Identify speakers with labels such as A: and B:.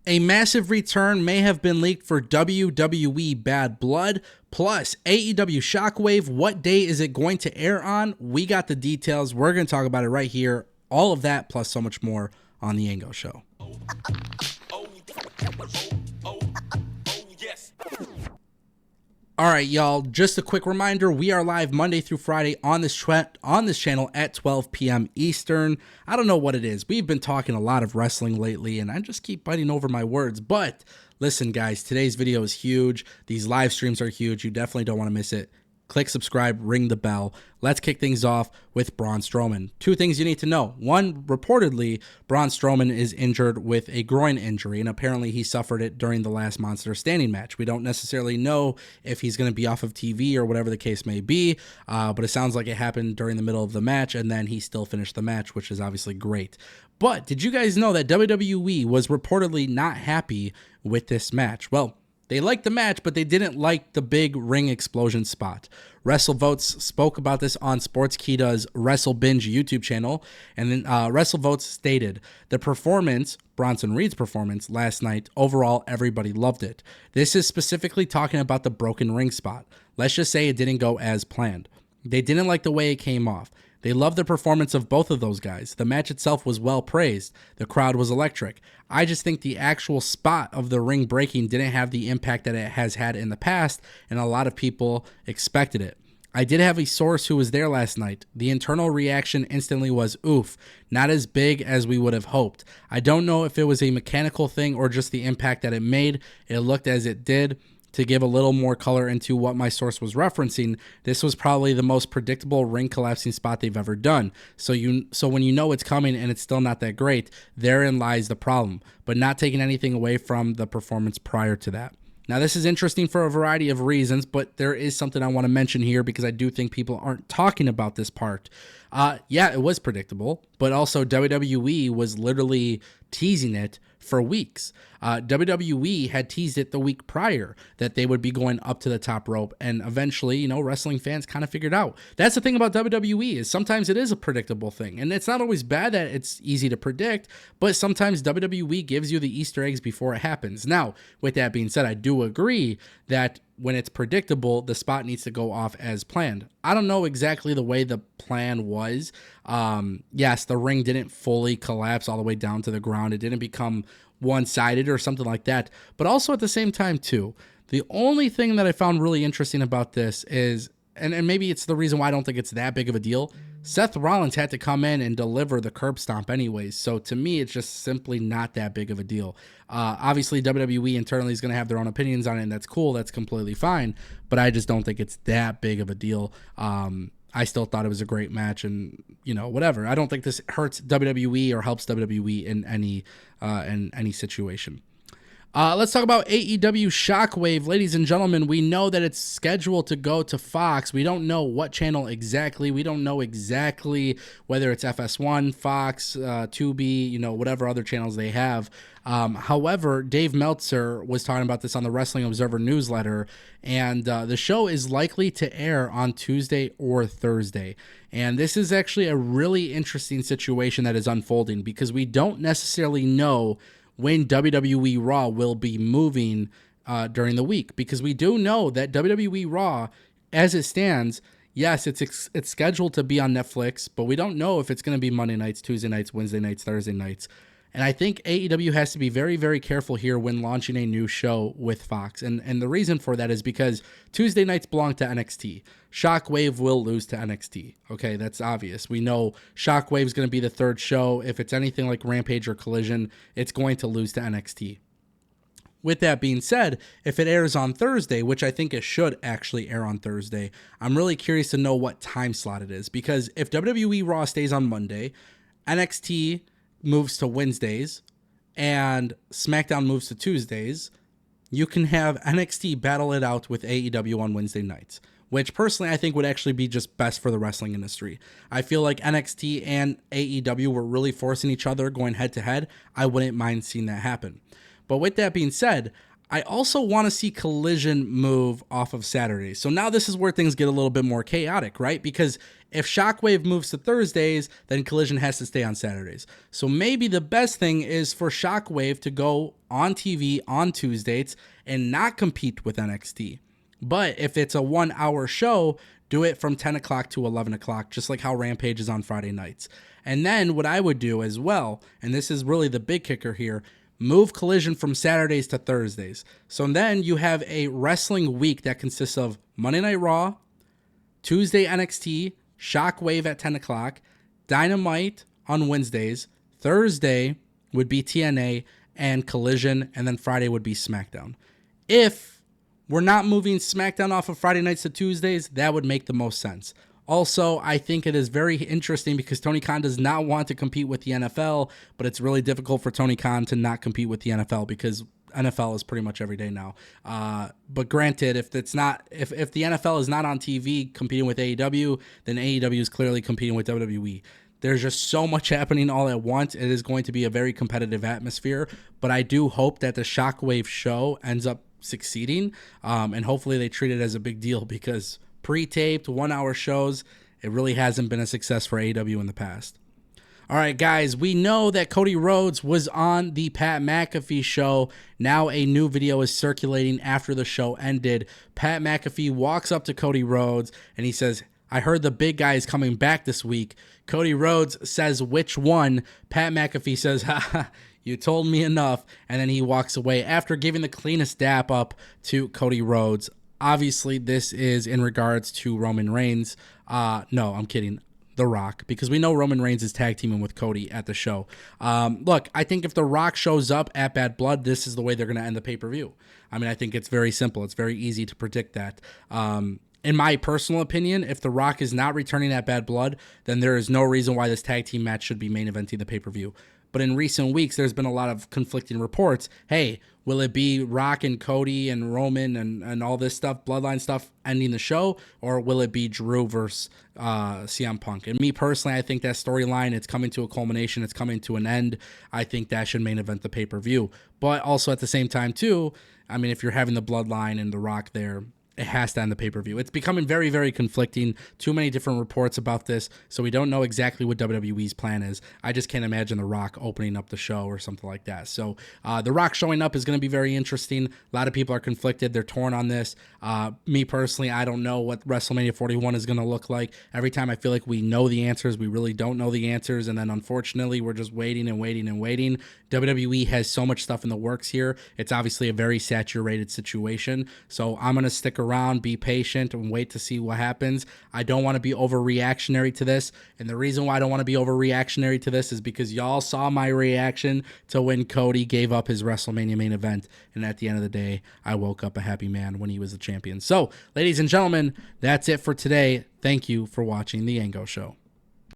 A: A massive return may have been leaked for WWE Bad Blood, plus AEW Shockwave. What day is it going to air on? We got the details. We're going to talk about it right here. All of that, plus so much more on The Ango Show. All right, y'all, just a quick reminder, we are live Monday through Friday on this channel at 12 p.m. Eastern. I don't know what it is. We've been talking a lot of wrestling lately, and I just keep biting over my words. But listen, guys, today's video is huge. These live streams are huge. You definitely don't want to miss it. Click subscribe, ring the bell. Let's kick things off with Braun Strowman. Two things you need to know. One, reportedly, Braun Strowman is injured with a groin injury, and apparently he suffered it during the last Monster Standing match. We don't necessarily know if he's going to be off of TV or whatever the case may be, but it sounds like it happened during the middle of the match, and then he still finished the match, which is obviously great. But did you guys know that WWE was reportedly not happy with this match? Well, they liked the match, but they didn't like the big ring explosion spot. WrestleVotes spoke about this on Sportskeeda's Wrestle Binge YouTube channel, and then WrestleVotes stated, the performance, Bronson Reed's performance last night, overall, everybody loved it. This is specifically talking about the broken ring spot. Let's just say it didn't go as planned. They didn't like the way it came off. They loved the performance of both of those guys. The match itself was well praised. The crowd was electric. I just think the actual spot of the ring breaking didn't have the impact that it has had in the past, and a lot of people expected it. I did have a source who was there last night. The internal reaction instantly was, oof, not as big as we would have hoped. I don't know if it was a mechanical thing or just the impact that it made. It looked as it did. To give a little more color into what my source was referencing, this was probably the most predictable ring collapsing spot they've ever done. So when you know it's coming and it's still not that great, therein lies the problem, but not taking anything away from the performance prior to that. Now, this is interesting for a variety of reasons, but there is something I want to mention here because I do think people aren't talking about this part. Yeah, it was predictable, but also WWE was literally teasing it for weeks. WWE had teased it the week prior that they would be going up to the top rope, and eventually, wrestling fans kind of figured out. That's the thing about WWE is sometimes it is a predictable thing, and it's not always bad that it's easy to predict, but sometimes WWE gives you the Easter eggs before it happens. Now, with that being said, I do agree that when it's predictable, the spot needs to go off as planned. I don't know exactly the way the plan was. Yes, the ring didn't fully collapse all the way down to the ground. It didn't become one-sided or something like that. But also at the same time, too, the only thing that I found really interesting about this is, and maybe it's the reason why I don't think it's that big of a deal, Seth Rollins had to come in and deliver the curb stomp anyways. So to me, it's just simply not that big of a deal. Obviously, WWE internally is going to have their own opinions on it, and that's cool. That's completely fine. But I just don't think it's that big of a deal. I still thought it was a great match, and whatever. I don't think this hurts WWE or helps WWE in any situation. Let's talk about AEW Shockwave. Ladies and gentlemen, we know that it's scheduled to go to Fox. We don't know what channel exactly. We don't know exactly whether it's FS1, Fox, Tubi, whatever other channels they have. However, Dave Meltzer was talking about this on the Wrestling Observer newsletter, and the show is likely to air on Tuesday or Thursday. And this is actually a really interesting situation that is unfolding because we don't necessarily know when WWE Raw will be moving during the week, because we do know that WWE Raw, as it stands, yes, it's scheduled to be on Netflix, but we don't know if it's going to be Monday nights, Tuesday nights, Wednesday nights, Thursday nights. And I think AEW has to be very, very careful here when launching a new show with Fox. And the reason for that is because Tuesday nights belong to NXT. Shockwave will lose to NXT. Okay, that's obvious. We know Shockwave is going to be the third show. If it's anything like Rampage or Collision, it's going to lose to NXT. With that being said, if it airs on Thursday, which I think it should actually air on Thursday, I'm really curious to know what time slot it is. Because if WWE Raw stays on Monday, NXT moves to Wednesdays, and SmackDown moves to Tuesdays, you can have NXT battle it out with AEW on Wednesday nights, which personally I think would actually be just best for the wrestling industry. I feel like NXT and AEW were really forcing each other going head to head. I wouldn't mind seeing that happen. But with that being said, I also want to see Collision move off of Saturday. So now this is where things get a little bit more chaotic, right? Because If Shockwave moves to Thursdays, then Collision has to stay on Saturdays. So maybe the best thing is for Shockwave to go on TV on Tuesdays and not compete with NXT. But if it's a 1 hour show, do it from 10 o'clock to 11 o'clock, just like how Rampage is on Friday nights. And then what I would do as well, and this is really the big kicker here, move Collision from Saturdays to Thursdays. So then you have a wrestling week that consists of Monday Night Raw, Tuesday NXT, Shockwave at 10 o'clock, Dynamite on Wednesdays, Thursday would be TNA and Collision, and then Friday would be SmackDown. If we're not moving SmackDown off of Friday nights to Tuesdays, that would make the most sense. Also, I think it is very interesting because Tony Khan does not want to compete with the NFL, but it's really difficult for Tony Khan to not compete with the NFL because NFL is pretty much every day now. But granted, if the NFL is not on TV competing with AEW, then AEW is clearly competing with WWE. There's just so much happening all at once. It is going to be a very competitive atmosphere, but I do hope that the Shockwave show ends up succeeding, and hopefully they treat it as a big deal because pre-taped 1 hour shows, it really hasn't been a success for AEW in the past. All right, guys, we know that Cody Rhodes was on the Pat McAfee show. Now a new video is circulating after the show ended. Pat McAfee walks up to Cody Rhodes and he says, "I heard the big guy is coming back this week." Cody Rhodes says, "Which one?" Pat McAfee says, "Ha, you told me enough." And then he walks away after giving the cleanest dap up to Cody Rhodes. Obviously, this is in regards to Roman Reigns. No, I'm kidding. The Rock, because we know Roman Reigns is tag teaming with Cody at the show. Look, I think if The Rock shows up at Bad Blood, this is the way they're going to end the pay-per-view. I mean, I think it's very simple. It's very easy to predict that. In my personal opinion, if The Rock is not returning at Bad Blood, then there is no reason why this tag team match should be main eventing the pay-per-view. But in recent weeks, there's been a lot of conflicting reports. Hey, will it be Rock and Cody and Roman and all this stuff, Bloodline stuff, ending the show? Or will it be Drew versus CM Punk? And me personally, I think that storyline, it's coming to a culmination. It's coming to an end. I think that should main event the pay-per-view. But also at the same time, too, I mean, if you're having the Bloodline and The Rock there, it has to end the pay-per-view. It's becoming very, very conflicting. Too many different reports about this, so we don't know exactly what WWE's plan is. I just can't imagine The Rock opening up the show or something like that. So The Rock showing up is going to be very interesting. A lot of people are conflicted. They're torn on this. Me personally, I don't know what WrestleMania 41 is going to look like. Every time I feel like we know the answers, we really don't know the answers, and then unfortunately, we're just waiting and waiting and waiting. WWE has so much stuff in the works here. It's obviously a very saturated situation, so I'm going to stick around, be patient, and wait to see what happens. I don't want to be overreactionary to this, and the reason why I don't want to be overreactionary to this is because y'all saw my reaction to when Cody gave up his WrestleMania main event, and at the end of the day, I woke up a happy man when he was the champion. So, ladies and gentlemen, that's it for today. Thank you for watching The Ango Show.